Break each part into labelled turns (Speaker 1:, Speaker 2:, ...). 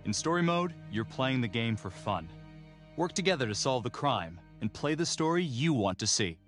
Speaker 1: In story mode, you're playing the game for fun. Work together to solve the crime and play the story you want to see.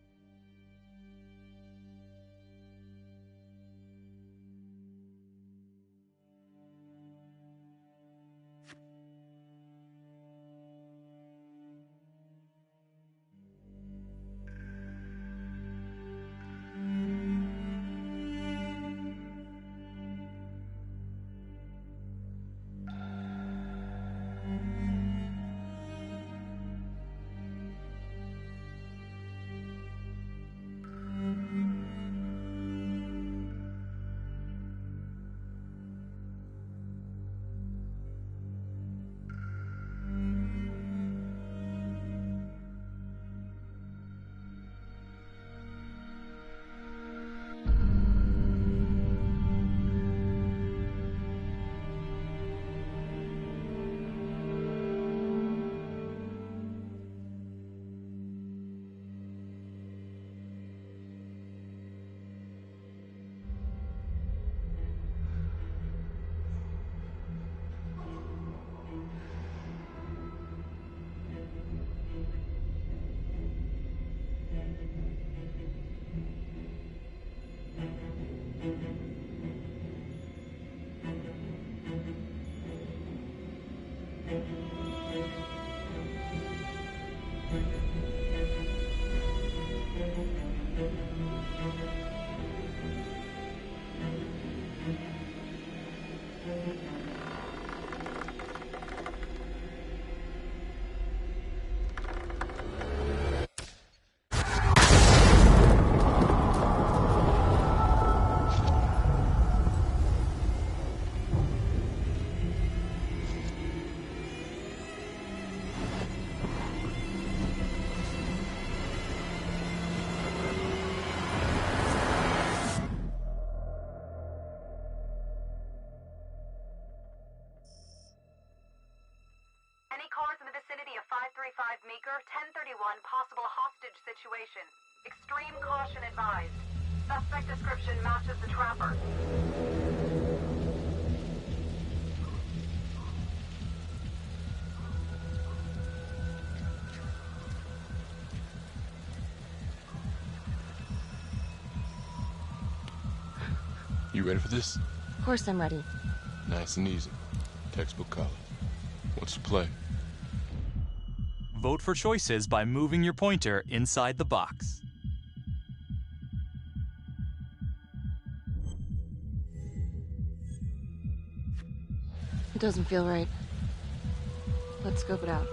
Speaker 2: Meeker, 1031, possible hostage situation. Extreme caution advised. Suspect description matches the trapper.
Speaker 3: You ready for this?
Speaker 4: Of course I'm ready.
Speaker 3: Nice and easy. Textbook college. What's your play?
Speaker 1: Vote for choices by moving your pointer inside the box.
Speaker 4: It doesn't feel right. Let's scope it out.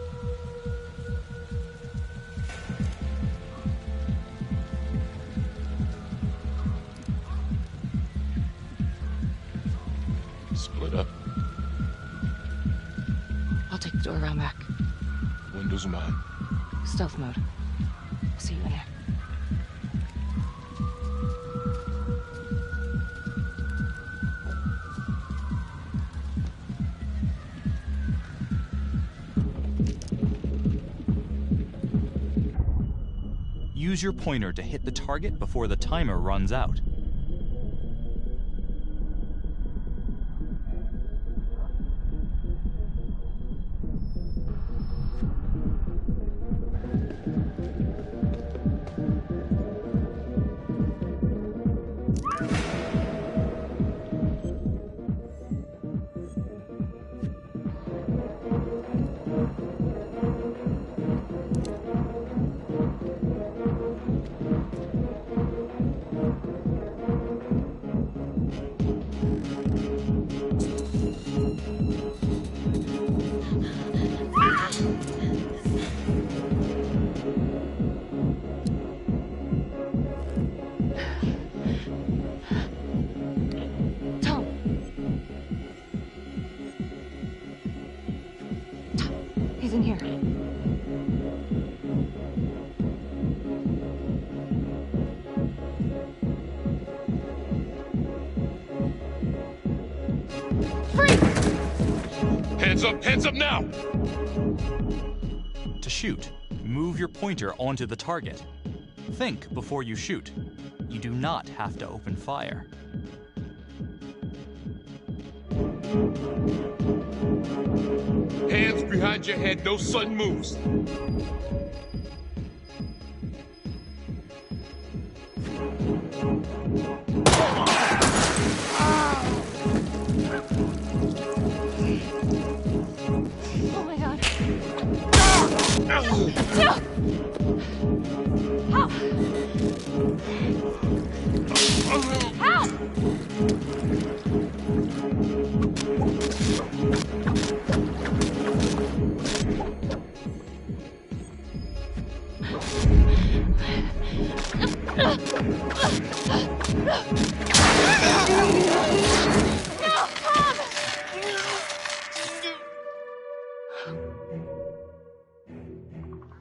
Speaker 3: Split up.
Speaker 4: I'll take the door around back.
Speaker 3: Windows are mine.
Speaker 4: Stealth mode. I'll see you in there.
Speaker 1: Use your pointer to hit the target before the timer runs out.
Speaker 4: He's in here.
Speaker 3: Freak! Hands up now!
Speaker 1: To shoot, move your pointer onto the target. Think before you shoot. You do not have to open fire.
Speaker 3: Hands behind your head, no sudden moves.
Speaker 4: Oh my god. Help! Help!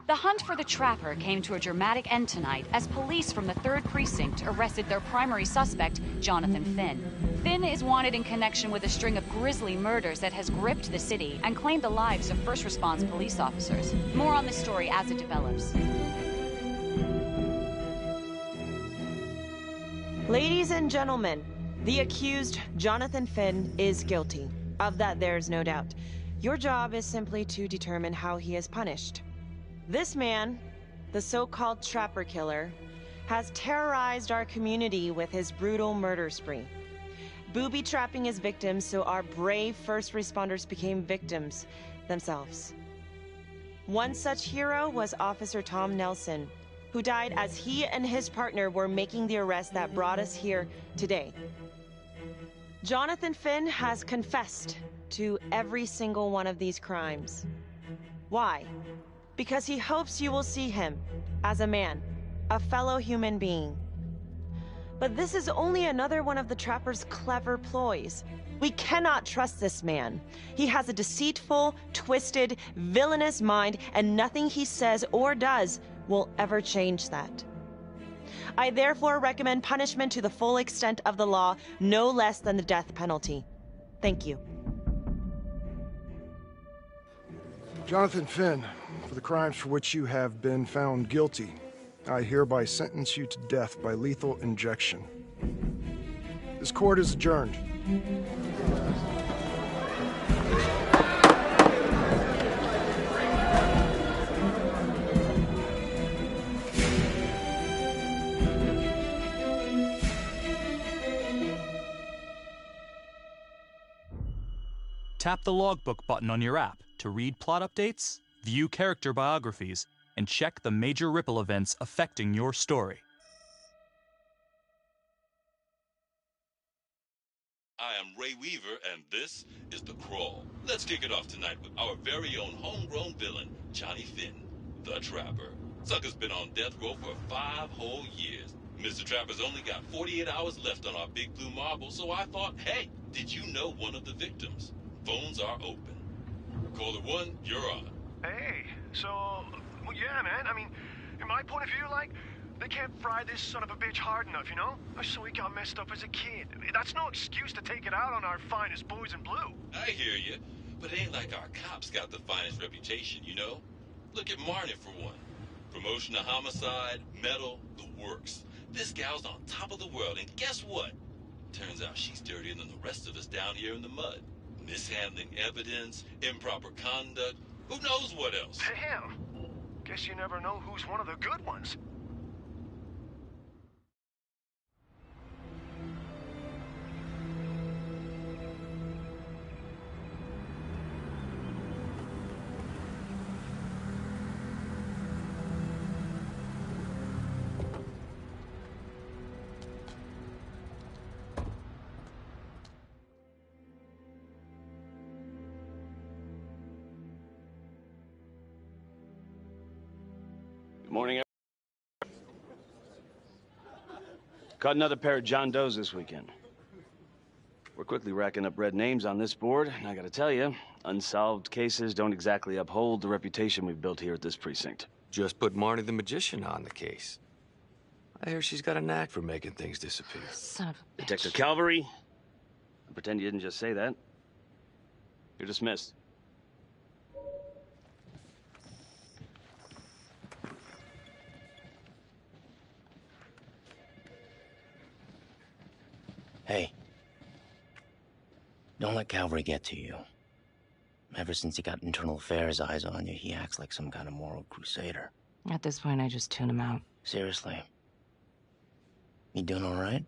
Speaker 5: The hunt for the Trapper came to a dramatic end tonight as police from the 3rd Precinct arrested their primary suspect, Jonathan Finn. Finn is wanted in connection with a string of grisly murders that has gripped the city and claimed the lives of first response police officers. More on this story as it develops.
Speaker 6: Ladies and gentlemen, the accused, Jonathan Finn, is guilty. Of that, there's no doubt. Your job is simply to determine how he is punished. This man, the so-called Trapper Killer, has terrorized our community with his brutal murder spree, booby-trapping his victims so our brave first responders became victims themselves. One such hero was Officer Tom Nelson, who died as he and his partner were making the arrest that brought us here today. Jonathan Finn has confessed to every single one of these crimes. Why? Because he hopes you will see him as a man, a fellow human being. But this is only another one of the Trapper's clever ploys. We cannot trust this man. He has a deceitful, twisted, villainous mind, and nothing he says or does will ever change that. I therefore recommend punishment to the full extent of the law, no less than the death penalty. Thank you.
Speaker 7: Jonathan Finn, for the crimes for which you have been found guilty, I hereby sentence you to death by lethal injection. This court is adjourned.
Speaker 1: Tap the logbook button on your app to read plot updates, view character biographies, and check the major ripple events affecting your story.
Speaker 8: I am Ray Weaver, and this is The Crawl. Let's kick it off tonight with our very own homegrown villain, Johnny Finn, the Trapper. Sucker's been on death row for 5 whole years. Mr. Trapper's only got 48 hours left on our big blue marble, so I thought, hey, did you know one of the victims? Phones are open. Caller 1, you're on.
Speaker 9: Hey, so, well, yeah, man, I mean, in my point of view, like, they can't fry this son of a bitch hard enough, you know? So he got messed up as a kid. That's no excuse to take it out on our finest boys in blue.
Speaker 8: I hear you, but it ain't like our cops got the finest reputation, you know? Look at Marnie for one. Promotion to homicide, medal, the works. This gal's on top of the world, and guess what? Turns out she's dirtier than the rest of us down here in the mud. Mishandling evidence, improper conduct, who knows what else?
Speaker 9: Damn. Guess you never know who's one of the good ones.
Speaker 10: Morning. Caught another pair of John Does this weekend. We're quickly racking up red names on this board, and I gotta tell you, unsolved cases don't exactly uphold the reputation we've built here at this precinct.
Speaker 11: Just put Marnie the Magician on the case. I hear she's got a knack for making things disappear.
Speaker 4: Son of a bitch.
Speaker 10: Detective Calvary, I pretend you didn't just say that. You're dismissed.
Speaker 12: Hey, don't let Calvary get to you. Ever since he got internal affairs eyes on you, he acts like some kind of moral crusader.
Speaker 4: At this point, I just tune him out.
Speaker 12: Seriously. You doing all right?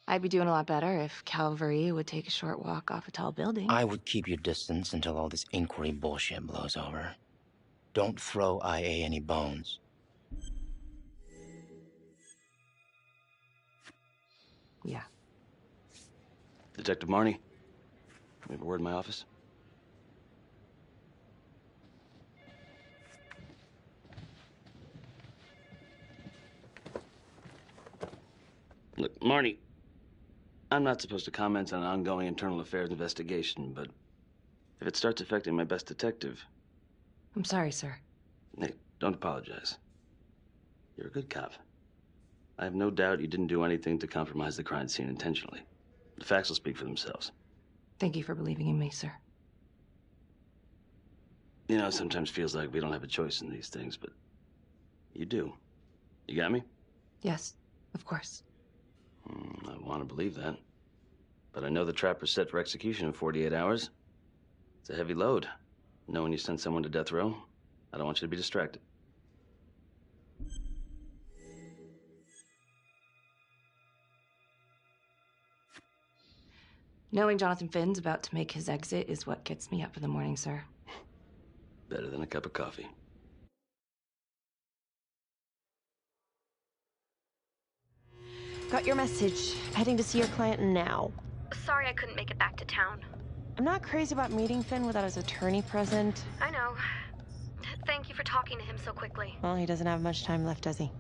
Speaker 4: I'd be doing a lot better if Calvary would take a short walk off a tall building.
Speaker 12: I would keep your distance until all this inquiry bullshit blows over. Don't throw IA any bones.
Speaker 4: Yeah.
Speaker 10: Detective Marnie, we have a word in my office. Look, Marnie, I'm not supposed to comment on an ongoing internal affairs investigation, but if it starts affecting my best detective...
Speaker 4: I'm sorry, sir.
Speaker 10: Nick, don't apologize. You're a good cop. I have no doubt you didn't do anything to compromise the crime scene intentionally. The facts will speak for themselves.
Speaker 4: Thank you for believing in me, sir.
Speaker 10: You know, it sometimes feels like we don't have a choice in these things, but you do. You got me?
Speaker 4: Yes, of course.
Speaker 10: I want to believe that. But I know the trapper's set for execution in 48 hours. It's a heavy load. Knowing you sent someone to death row, I don't want you to be distracted.
Speaker 4: Knowing Jonathan Finn's about to make his exit is what gets me up in the morning, sir.
Speaker 10: Better than a cup of coffee.
Speaker 6: Got your message. Heading to see your client now.
Speaker 13: Sorry I couldn't make it back to town.
Speaker 6: I'm not crazy about meeting Finn without his attorney present.
Speaker 13: I know. Thank you for talking to him so quickly.
Speaker 6: Well, he doesn't have much time left, does he?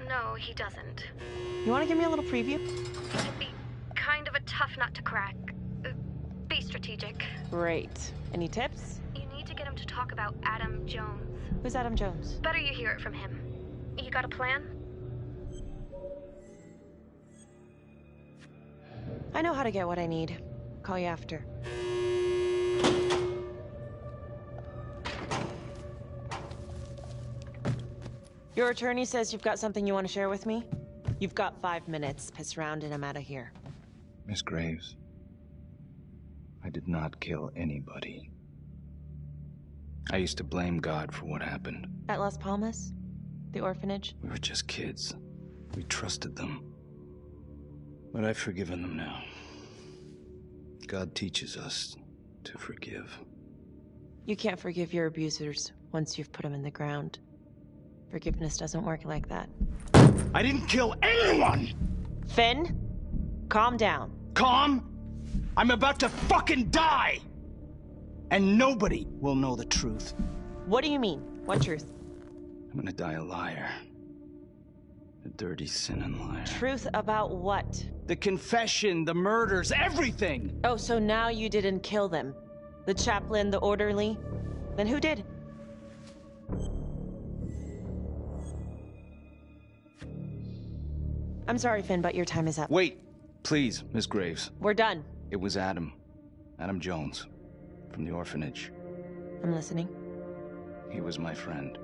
Speaker 13: No, he doesn't.
Speaker 6: You want to give me a little preview?
Speaker 13: It'd be kind of a tough nut to crack. Be strategic.
Speaker 6: Great. Any tips?
Speaker 13: You need to get him to talk about Adam Jones.
Speaker 6: Who's Adam Jones?
Speaker 13: Better you hear it from him. You got a plan?
Speaker 6: I know how to get what I need. Call you after. Your attorney says you've got something you want to share with me? You've got 5 minutes. Piss around and I'm out of here.
Speaker 14: Miss Graves, I did not kill anybody. I used to blame God for what happened.
Speaker 6: At Las Palmas? The orphanage?
Speaker 14: We were just kids. We trusted them. But I've forgiven them now. God teaches us to forgive.
Speaker 6: You can't forgive your abusers once you've put them in the ground. Forgiveness doesn't work like that.
Speaker 14: I didn't kill anyone!
Speaker 6: Finn, calm down.
Speaker 14: Calm? I'm about to fucking die! And nobody will know the truth.
Speaker 6: What do you mean? What truth?
Speaker 14: I'm gonna die a liar. A dirty, sinning liar.
Speaker 6: Truth about what?
Speaker 14: The confession, the murders, everything!
Speaker 6: Oh, so now you didn't kill them? The chaplain, the orderly? Then who did? I'm sorry, Finn, but your time is up.
Speaker 14: Wait, please, Miss Graves.
Speaker 6: We're done.
Speaker 14: It was Adam. Adam Jones. From the orphanage.
Speaker 6: I'm listening.
Speaker 14: He was my friend.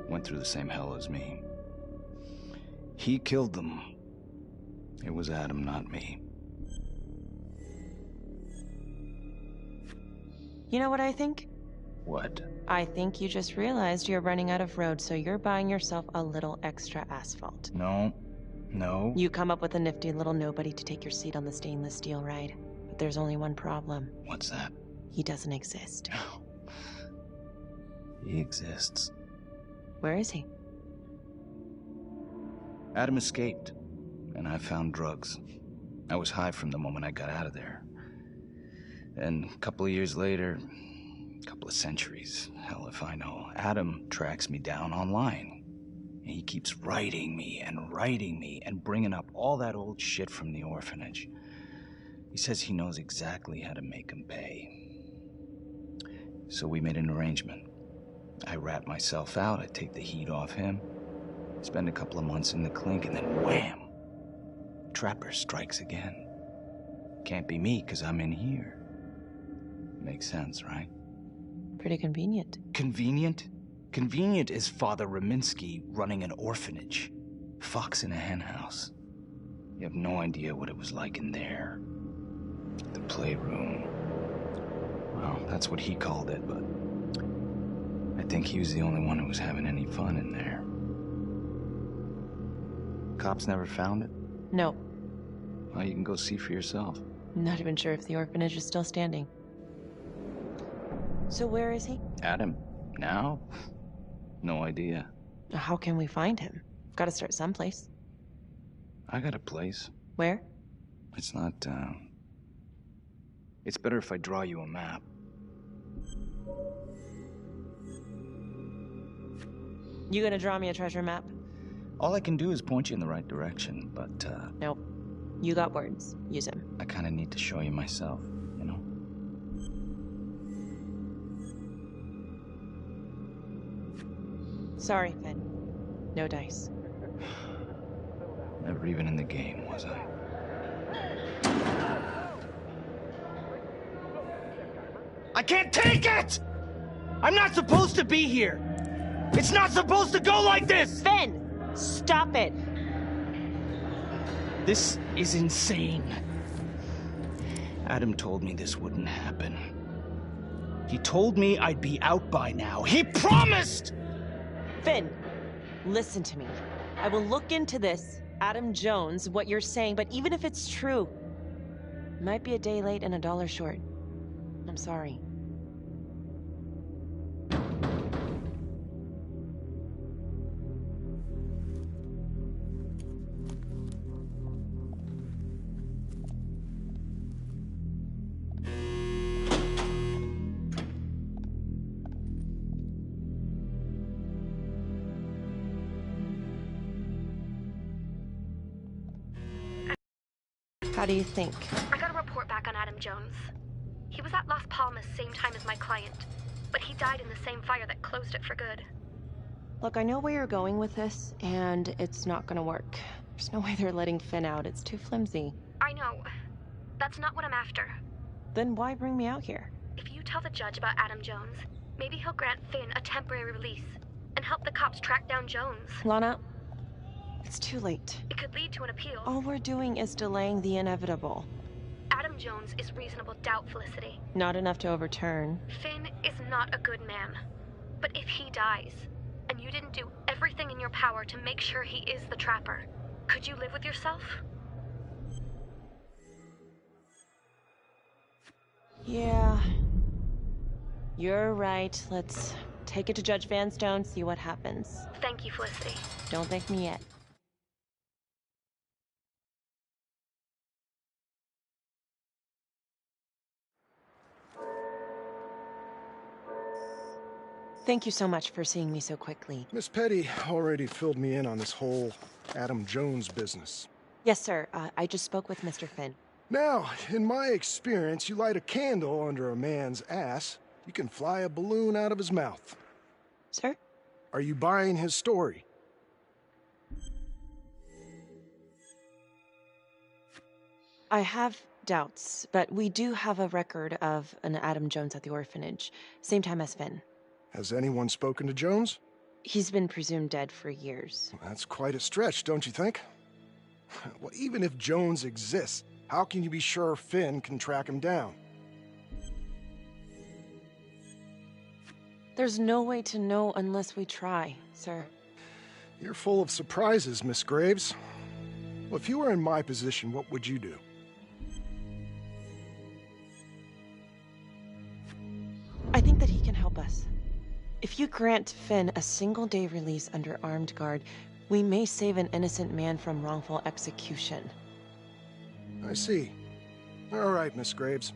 Speaker 14: Went through the same hell as me. He killed them. It was Adam, not me.
Speaker 6: You know what I think?
Speaker 14: What?
Speaker 6: I think you just realized you're running out of road, so you're buying yourself a little extra asphalt.
Speaker 14: No. No.
Speaker 6: You come up with a nifty little nobody to take your seat on the stainless steel ride. But there's only one problem.
Speaker 14: What's that?
Speaker 6: He doesn't exist.
Speaker 14: He exists.
Speaker 6: Where is he?
Speaker 14: Adam escaped, and I found drugs. I was high from the moment I got out of there. And a couple of years later, a couple of centuries, hell if I know, Adam tracks me down online. And he keeps writing me and bringing up all that old shit from the orphanage. He says he knows exactly how to make him pay. So we made an arrangement. I rat myself out, I take the heat off him, spend a couple of months in the clink, and then wham! Trapper strikes again. Can't be me, 'cause I'm in here. Makes sense, right?
Speaker 6: Pretty convenient.
Speaker 14: Convenient? Convenient is Father Raminsky running an orphanage. Fox in a henhouse. You have no idea what it was like in there. the playroom. Well, that's what he called it, but I think he was the only one who was having any fun in there. Cops never found it?
Speaker 6: No.
Speaker 14: Well, you can go see for yourself.
Speaker 6: Not even sure if the orphanage is still standing. So where is he?
Speaker 14: Adam? Now? No idea.
Speaker 6: How can we find him? Gotta start someplace.
Speaker 14: I got a place.
Speaker 6: Where?
Speaker 14: It's not, It's better if I draw you a map.
Speaker 6: You gonna draw me a treasure map?
Speaker 14: All I can do is point you in the right direction, but,
Speaker 6: Nope. You got words. Use them.
Speaker 14: I kinda need to show you myself, you know?
Speaker 6: Sorry, Finn. No dice.
Speaker 14: Never even in the game, was I?
Speaker 15: I can't take it! I'm not supposed to be here! It's not supposed to go like this!
Speaker 6: Finn! Stop it!
Speaker 15: This is insane.
Speaker 14: Adam told me this wouldn't happen.
Speaker 15: He told me I'd be out by now. He promised!
Speaker 6: Finn, listen to me. I will look into this, Adam Jones, what you're saying, but even if it's true, might be a day late and $1 short. I'm sorry. How do you think?
Speaker 13: I got a report back on Adam Jones. He was at Las Palmas same time as my client, but he died in the same fire that closed it for good.
Speaker 6: Look, I know where you're going with this, and it's not gonna work. There's no way they're letting Finn out. It's too flimsy.
Speaker 13: I know. That's not what I'm after.
Speaker 6: Then why bring me out here?
Speaker 13: If you tell the judge about Adam Jones, maybe he'll grant Finn a temporary release and help the cops track down Jones.
Speaker 6: Lana, it's too late.
Speaker 13: It could lead to an appeal.
Speaker 6: All we're doing is delaying the inevitable.
Speaker 13: Adam Jones is reasonable doubt, Felicity.
Speaker 6: Not enough to overturn.
Speaker 13: Finn is not a good man. But if he dies, and you didn't do everything in your power to make sure he is the Trapper, could you live with yourself?
Speaker 6: Yeah. You're right. Let's take it to Judge Vanstone, see what happens.
Speaker 13: Thank you, Felicity.
Speaker 6: Don't thank me yet. Thank you so much for seeing me so quickly.
Speaker 7: Miss Petty already filled me in on this whole Adam Jones business.
Speaker 6: Yes, sir. I just spoke with Mr. Finn.
Speaker 7: Now, in my experience, you light a candle under a man's ass, you can fly a balloon out of his mouth.
Speaker 6: Sir?
Speaker 7: Are you buying his story?
Speaker 6: I have doubts, but we do have a record of an Adam Jones at the orphanage, same time as Finn.
Speaker 7: Has anyone spoken to Jones?
Speaker 6: He's been presumed dead for years.
Speaker 7: That's quite a stretch, don't you think? Well, even if Jones exists, how can you be sure Finn can track him down?
Speaker 6: There's no way to know unless we try, sir.
Speaker 7: You're full of surprises, Miss Graves. Well, if you were in my position, what would you do?
Speaker 6: I think that he can help us. If you grant Finn a single-day release under armed guard, we may save an innocent man from wrongful execution.
Speaker 7: I see. All right, Miss Graves.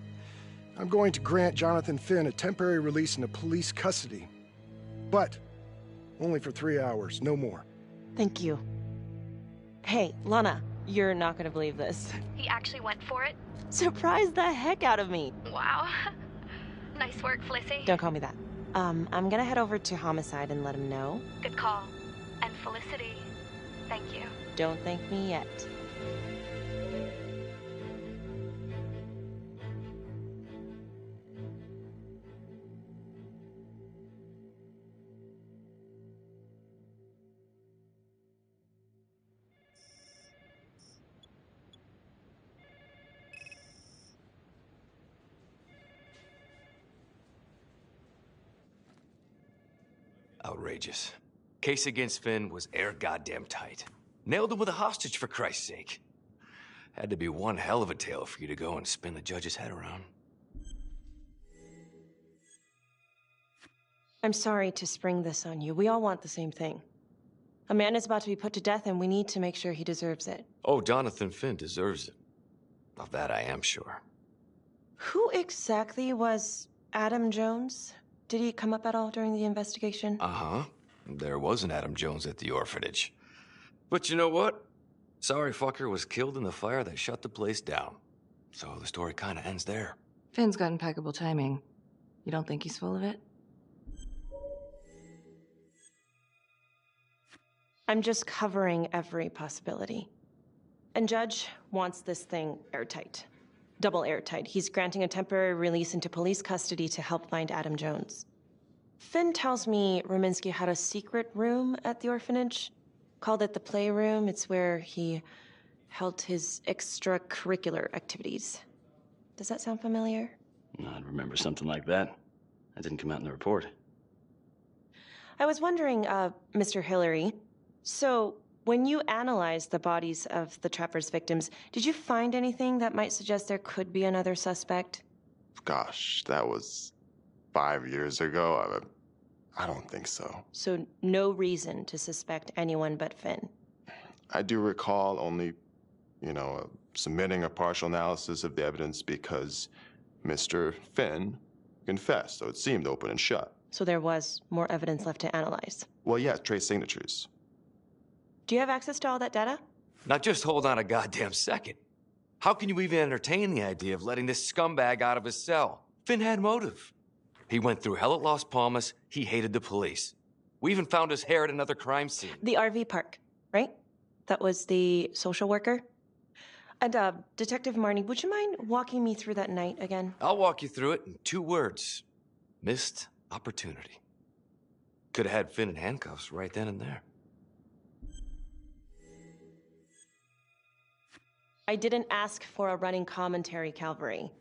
Speaker 7: I'm going to grant Jonathan Finn a temporary release into police custody. But only for 3 hours, no more.
Speaker 6: Thank you. Hey, Lana, you're not gonna believe this.
Speaker 13: He actually went for it?
Speaker 6: Surprised the heck out of me.
Speaker 13: Wow. Nice work, Felicity.
Speaker 6: Don't call me that. I'm gonna head over to Homicide and let him know.
Speaker 13: Good call. And Felicity, thank you.
Speaker 6: Don't thank me yet.
Speaker 11: outrageous. Case against Finn was air goddamn tight. Nailed him with a hostage, for Christ's sake. Had to be one hell of a tale for you to go and spin the judge's head around.
Speaker 6: I'm sorry to spring this on you. We all want the same thing. A man is about to be put to death, and we need to make sure he deserves it.
Speaker 11: Oh, Jonathan Finn deserves it. Of that I am sure.
Speaker 6: Who exactly was Adam Jones? Did he come up at all during the investigation?
Speaker 11: Uh-huh. There was an Adam Jones at the orphanage. But you know what? Sorry fucker was killed in the fire that shut the place down. So the story kind of ends there.
Speaker 4: Finn's got impeccable timing. You don't think he's full of it?
Speaker 6: I'm just covering every possibility. And Judge wants this thing airtight. Double airtight. He's granting a temporary release into police custody to help find Adam Jones. Finn tells me Rominsky had a secret room at the orphanage. Called it the playroom. It's where he held his extracurricular activities. Does that sound familiar?
Speaker 10: I remember something like that. That didn't come out in the report.
Speaker 6: I was wondering, Mr. Hillary, so when you analyzed the bodies of the Trapper's victims, did you find anything that might suggest there could be another suspect?
Speaker 16: Gosh, that was 5 years ago. I don't think so.
Speaker 6: So no reason to suspect anyone but Finn?
Speaker 16: I do recall only, submitting a partial analysis of the evidence because Mr. Finn confessed, so it seemed open and shut.
Speaker 6: So there was more evidence left to analyze?
Speaker 16: Well, yeah, trace signatures.
Speaker 6: Do you have access to all that data?
Speaker 11: Now just hold on a goddamn second. How can you even entertain the idea of letting this scumbag out of his cell? Finn had motive. He went through hell at Las Palmas. He hated the police. We even found his hair at another crime scene.
Speaker 6: The RV park, right? That was the social worker? And, Detective Marnie, would you mind walking me through that night again?
Speaker 11: I'll walk you through it in 2 words. Missed opportunity. Could have had Finn in handcuffs right then and there.
Speaker 6: I didn't ask for a running commentary, Calvary.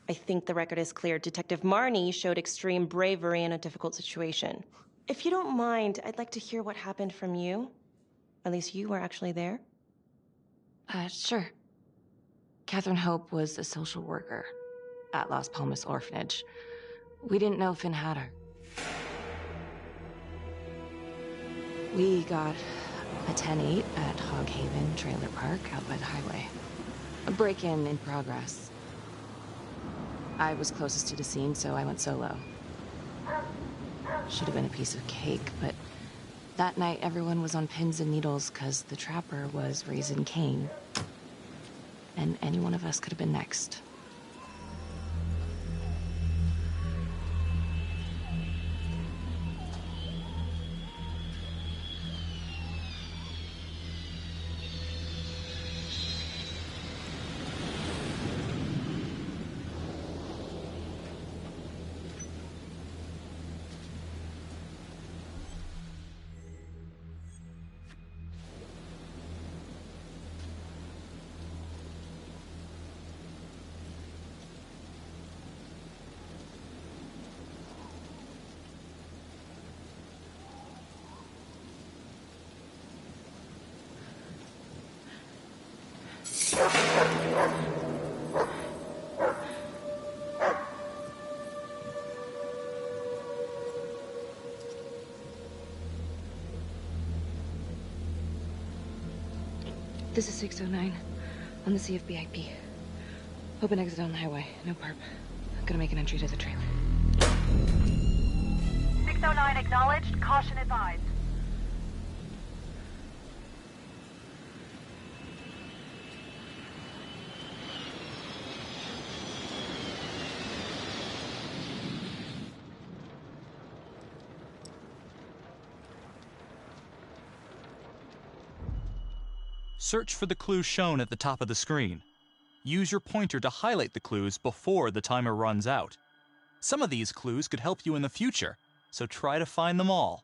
Speaker 6: I think the record is clear. Detective Marnie showed extreme bravery in a difficult situation. If you don't mind, I'd like to hear what happened from you. At least you were actually there.
Speaker 4: Sure. Catherine Hope was a social worker at Las Palmas Orphanage. We didn't know Finn had her. We got a 10-8 at Hog Haven Trailer Park out by the highway. A break-in in progress. I was closest to the scene, so I went solo. Should have been a piece of cake, but that night everyone was on pins and needles because the Trapper was raising Cain. And any one of us could have been next. This is 609 on the CFBIP. Open exit on the highway. No perp. I'm gonna make an entry to the trailer.
Speaker 2: 609 acknowledged. Caution advised.
Speaker 1: Search for the clues shown at the top of the screen. Use your pointer to highlight the clues before the timer runs out. Some of these clues could help you in the future, so try to find them all.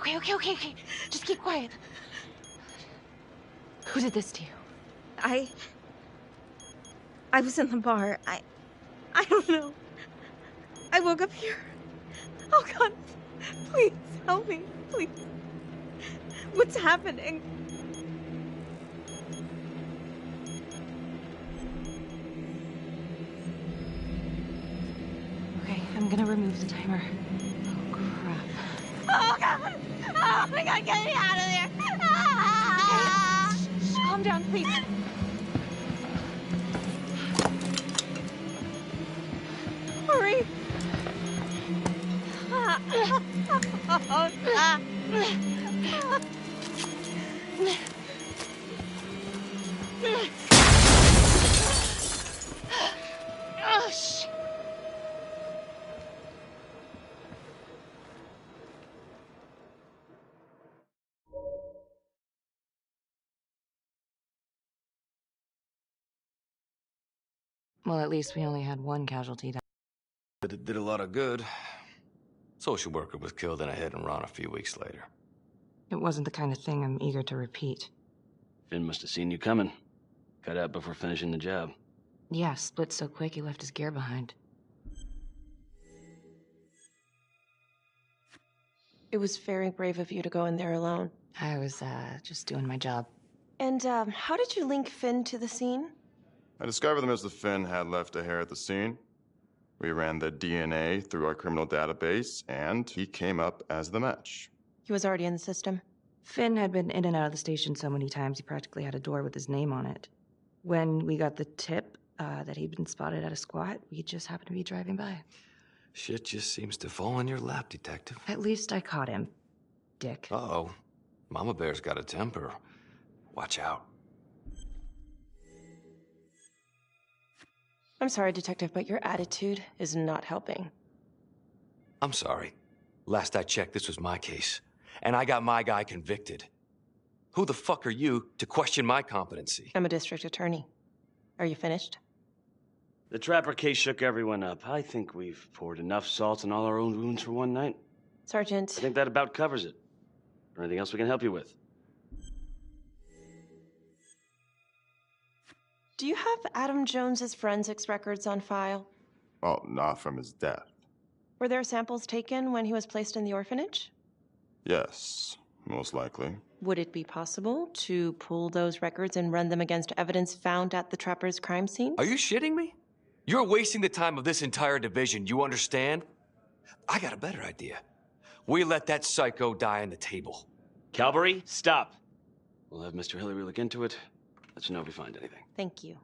Speaker 4: Okay. Just keep quiet. Who did this to you?
Speaker 17: I was in the bar. I don't know. I woke up here. Oh God, please help me, please. What's happening?
Speaker 4: Okay, I'm gonna remove the timer. Oh, crap.
Speaker 17: Oh God! Oh my God, get me out of there! Ah!
Speaker 4: Okay. Shh, calm down, please.
Speaker 17: Hurry! Oh, God.
Speaker 4: Oh, shit. Well, at least we only had one casualty.
Speaker 11: But it did a lot of good. Social worker was killed in a hit and run a few weeks later.
Speaker 4: It wasn't the kind of thing I'm eager to repeat.
Speaker 10: Finn must have seen you coming. Cut out before finishing the job.
Speaker 4: Yeah, split so quick he left his gear behind.
Speaker 6: It was very brave of you to go in there alone.
Speaker 4: I was, just doing my job.
Speaker 6: And, how did you link Finn to the scene?
Speaker 16: I discovered that Mr. Finn had left a hair at the scene. We ran the DNA through our criminal database, and he came up as the match.
Speaker 6: He was already in the system.
Speaker 4: Finn had been in and out of the station so many times he practically had a door with his name on it. When we got the tip that he'd been spotted at a squat, we just happened to be driving by.
Speaker 11: Shit just seems to fall in your lap, Detective.
Speaker 4: At least I caught him, Dick.
Speaker 11: Uh-oh. Mama Bear's got a temper. Watch out.
Speaker 6: I'm sorry, Detective, but your attitude is not helping.
Speaker 11: I'm sorry. Last I checked, this was my case. And I got my guy convicted. Who the fuck are you to question my competency?
Speaker 6: I'm a district attorney. Are you finished?
Speaker 10: The Trapper case shook everyone up. I think we've poured enough salt in all our own wounds for one night.
Speaker 6: Sergeant.
Speaker 10: I think that about covers it. Or anything else we can help you with?
Speaker 6: Do you have Adam Jones's forensics records on file?
Speaker 16: Well, not from his death.
Speaker 6: Were there samples taken when he was placed in the orphanage?
Speaker 16: Yes, most likely.
Speaker 6: Would it be possible to pull those records and run them against evidence found at the Trapper's crime scene?
Speaker 11: Are you shitting me? You're wasting the time of this entire division, you understand? I got a better idea. We let that psycho die on the table.
Speaker 10: Calvary, stop. We'll have Mr. Hillary look into it. Let you know if we find anything.
Speaker 6: Thank you.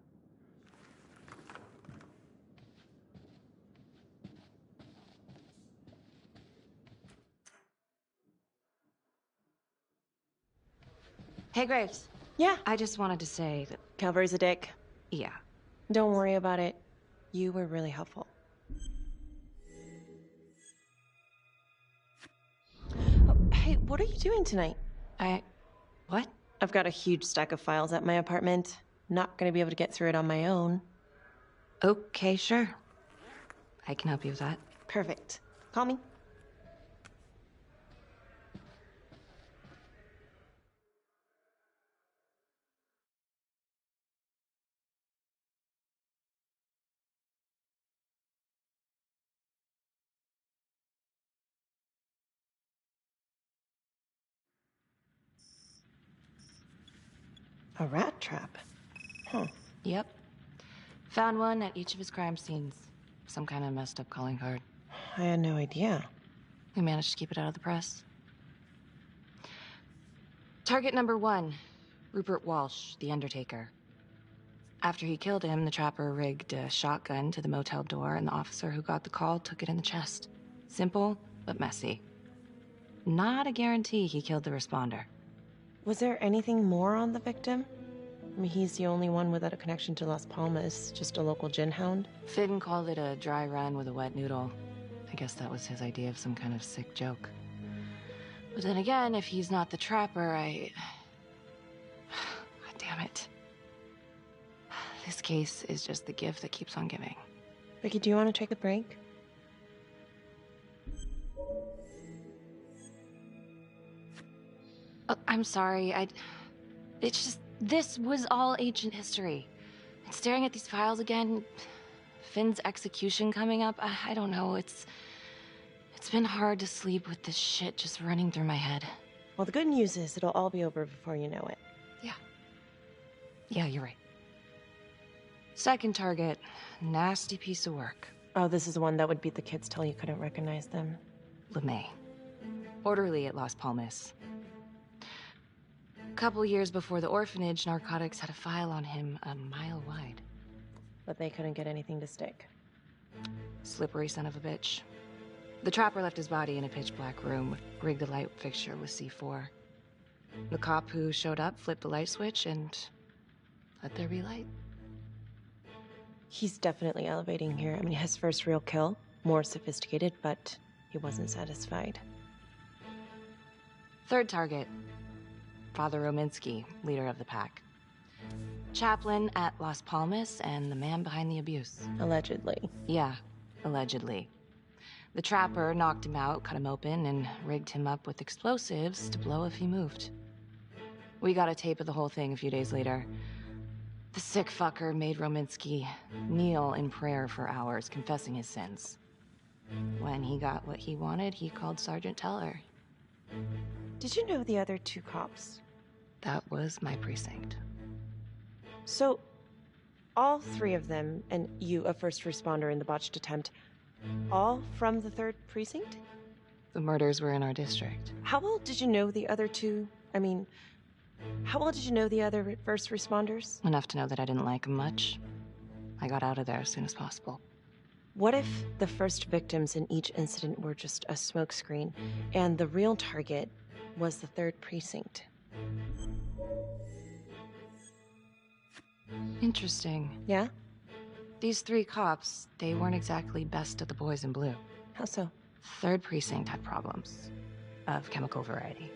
Speaker 4: Hey, Graves.
Speaker 6: Yeah?
Speaker 4: I just wanted to say that...
Speaker 6: Calvary's a dick.
Speaker 4: Yeah.
Speaker 6: Don't worry about it. You were really helpful. Oh, hey, what are you doing tonight?
Speaker 4: What?
Speaker 6: I've got a huge stack of files at my apartment. Not gonna be able to get through it on my own.
Speaker 4: Okay, sure. I can help you with that.
Speaker 6: Perfect. Call me. A rat trap? Huh.
Speaker 4: Yep. Found one at each of his crime scenes. Some kind of messed up calling card.
Speaker 6: I had no idea.
Speaker 4: We managed to keep it out of the press. Target number 1, Rupert Walsh, the Undertaker. After he killed him, the Trapper rigged a shotgun to the motel door, and the officer who got the call took it in the chest. Simple, but messy. Not a guarantee he killed the responder.
Speaker 6: Was there anything more on the victim? I mean, he's the only one without a connection to Las Palmas, just a local gin hound.
Speaker 4: Finn called it a dry run with a wet noodle. I guess that was his idea of some kind of sick joke. But then again, if he's not the Trapper, God damn it. This case is just the gift that keeps on giving.
Speaker 6: Ricky, do you want to take a break?
Speaker 4: I'm sorry, It's just, this was all ancient history. And staring at these files again, Finn's execution coming up, I don't know, it's been hard to sleep with this shit just running through my head.
Speaker 6: Well, the good news is it'll all be over before you know it.
Speaker 4: Yeah, you're right. Second target, nasty piece of work.
Speaker 6: Oh, this is the one that would beat the kids till you couldn't recognize them.
Speaker 4: LeMay. Orderly at Las Palmas. A couple years before the orphanage, narcotics had a file on him a mile wide.
Speaker 6: But they couldn't get anything to stick.
Speaker 4: Slippery son of a bitch. The trapper left his body in a pitch-black room, rigged the light fixture with C4. The cop who showed up flipped the light switch and let there be light.
Speaker 6: He's definitely elevating here. I mean, his first real kill, more sophisticated, but he wasn't satisfied.
Speaker 4: Third target, Father Rominsky, leader of the pack. Chaplain at Las Palmas and the man behind the abuse.
Speaker 6: Allegedly.
Speaker 4: Yeah, allegedly. The trapper knocked him out, cut him open, and rigged him up with explosives to blow if he moved. We got a tape of the whole thing a few days later. The sick fucker made Rominsky kneel in prayer for hours, confessing his sins. When he got what he wanted, he called Sergeant Teller.
Speaker 6: Did you know the other two cops?
Speaker 4: That was my precinct.
Speaker 6: So, all three of them, and you, a first responder in the botched attempt, all from the 3rd precinct?
Speaker 4: The murders were in our district.
Speaker 6: How well did you know the other two? I mean, how well did you know the other first responders?
Speaker 4: Enough to know that I didn't like them much. I got out of there as soon as possible.
Speaker 6: What if the first victims in each incident were just a smokescreen, and the real target was the 3rd precinct?
Speaker 4: Interesting.
Speaker 6: Yeah?
Speaker 4: These 3 cops, they weren't exactly best of the boys in blue.
Speaker 6: How so?
Speaker 4: 3rd precinct had problems. Of chemical variety.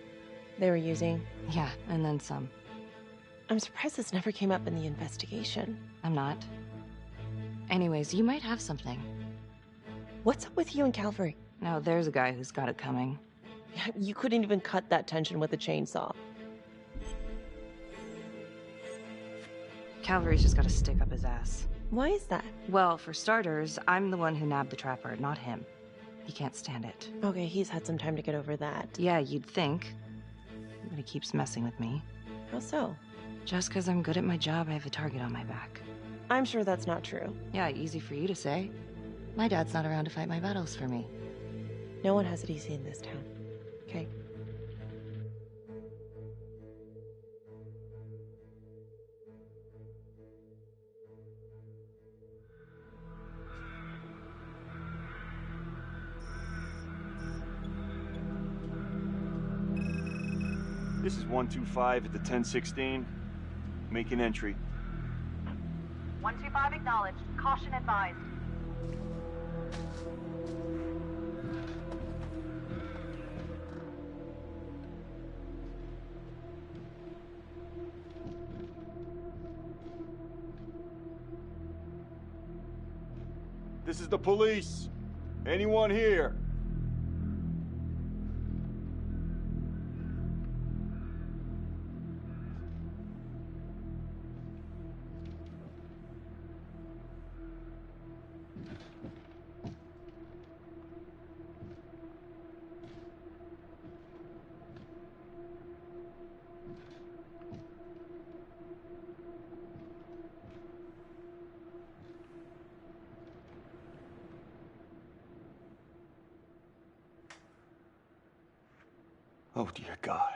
Speaker 6: They were using?
Speaker 4: Yeah, and then some.
Speaker 6: I'm surprised this never came up in the investigation.
Speaker 4: I'm not. Anyways, you might have something.
Speaker 6: What's up with you and Calvary?
Speaker 4: Now there's a guy who's got it coming.
Speaker 6: You couldn't even cut that tension with a chainsaw.
Speaker 4: Calvary's just gotta stick up his ass.
Speaker 6: Why is that?
Speaker 4: Well, for starters, I'm the one who nabbed the trapper, not him. He can't stand it.
Speaker 6: Okay, he's had some time to get over that.
Speaker 4: Yeah, you'd think. But he keeps messing with me.
Speaker 6: How so?
Speaker 4: Just because I'm good at my job, I have a target on my back.
Speaker 6: I'm sure that's not true.
Speaker 4: Yeah, easy for you to say. My dad's not around to fight my battles for me.
Speaker 6: No one has it easy in this town. Okay?
Speaker 9: This is 125 at the 1016. Making entry.
Speaker 2: 125 acknowledged. Caution advised.
Speaker 9: This is the police. Anyone here? Oh, dear God.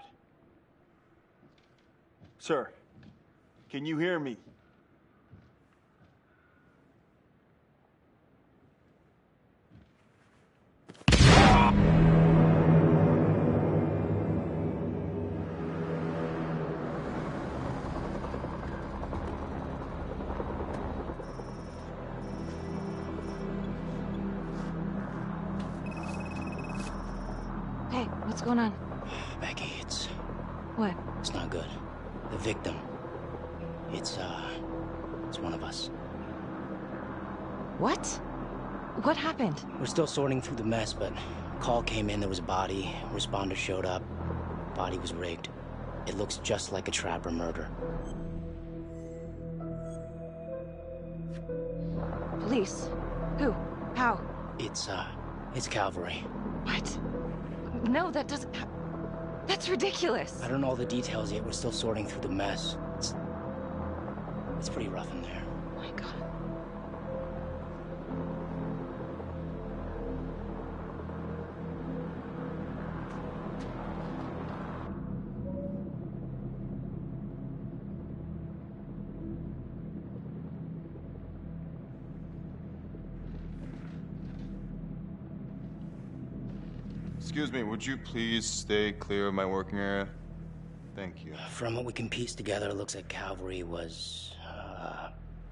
Speaker 9: Sir, can you hear me?
Speaker 4: Hey, what's going on?
Speaker 12: Becky, it's...
Speaker 4: What?
Speaker 12: It's not good. The victim. It's one of us.
Speaker 4: What? What happened?
Speaker 12: We're still sorting through the mess, but call came in, there was a body. Responder showed up. Body was rigged. It looks just like a Trapper murder.
Speaker 4: Police? Who? How?
Speaker 12: It's Calvary.
Speaker 4: What? No, that doesn't... That's ridiculous.
Speaker 12: I don't know all the details yet. We're still sorting through the mess. It's pretty rough in there.
Speaker 4: Oh my God.
Speaker 16: Excuse me, would you please stay clear of my working area? Thank you.
Speaker 12: From what we can piece together, it looks like Calvary was,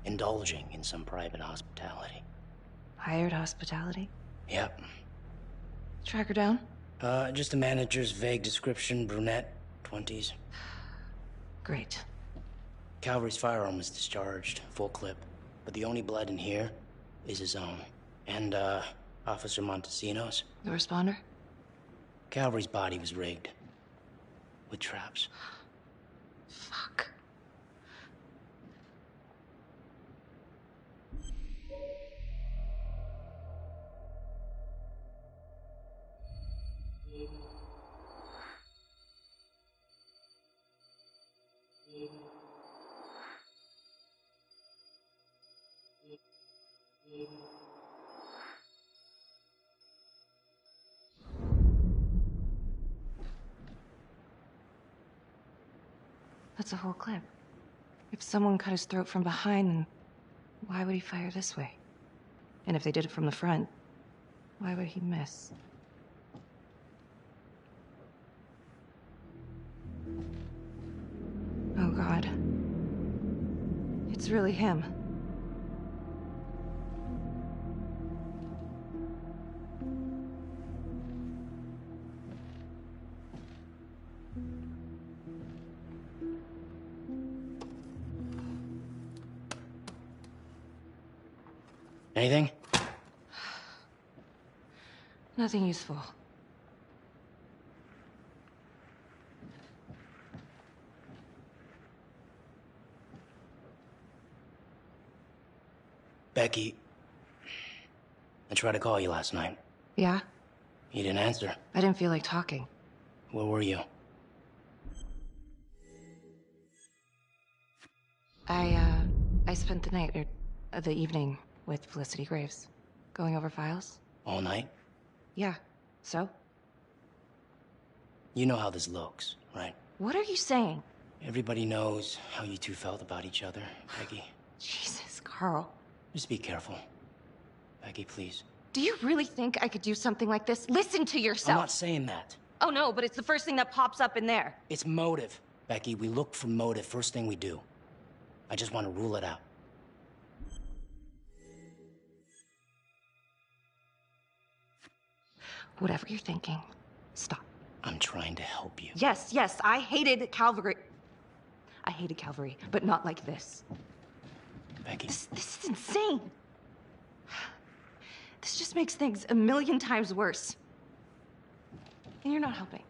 Speaker 12: indulging in some private hospitality.
Speaker 4: Hired hospitality?
Speaker 12: Yep.
Speaker 4: Track her down?
Speaker 12: Just the manager's vague description, brunette, 20s.
Speaker 4: Great.
Speaker 12: Calvary's firearm was discharged, full clip. But the only blood in here is his own. And, Officer Montesino's.
Speaker 4: The responder?
Speaker 12: Calvary's body was rigged. With traps.
Speaker 4: Fuck. That's a whole clip. If someone cut his throat from behind, then why would he fire this way? And if they did it from the front, why would he miss? Oh God. It's really him.
Speaker 12: Anything?
Speaker 4: Nothing useful.
Speaker 12: Becky, I tried to call you last night.
Speaker 4: Yeah?
Speaker 12: You didn't answer.
Speaker 4: I didn't feel like talking.
Speaker 12: Where were you?
Speaker 4: I spent the night, or the evening, with Felicity Graves. Going over files.
Speaker 12: All night?
Speaker 4: Yeah. So?
Speaker 12: You know how this looks, right?
Speaker 4: What are you saying?
Speaker 12: Everybody knows how you two felt about each other, Becky.
Speaker 4: Jesus, Carl.
Speaker 12: Just be careful. Becky, please.
Speaker 4: Do you really think I could do something like this? Listen to yourself.
Speaker 12: I'm not saying that.
Speaker 4: Oh no, but it's the first thing that pops up in there.
Speaker 12: It's motive. Becky, we look for motive first thing we do. I just want to rule it out.
Speaker 4: Whatever you're thinking, stop.
Speaker 12: I'm trying to help you.
Speaker 4: Yes, I hated Calvary. I hated Calvary, but not like this.
Speaker 12: Becky.
Speaker 4: This is insane. This just makes things a million times worse. And you're not helping.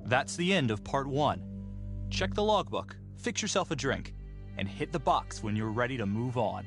Speaker 1: That's the end of part 1. Check the logbook, fix yourself a drink, and hit the box when you're ready to move on.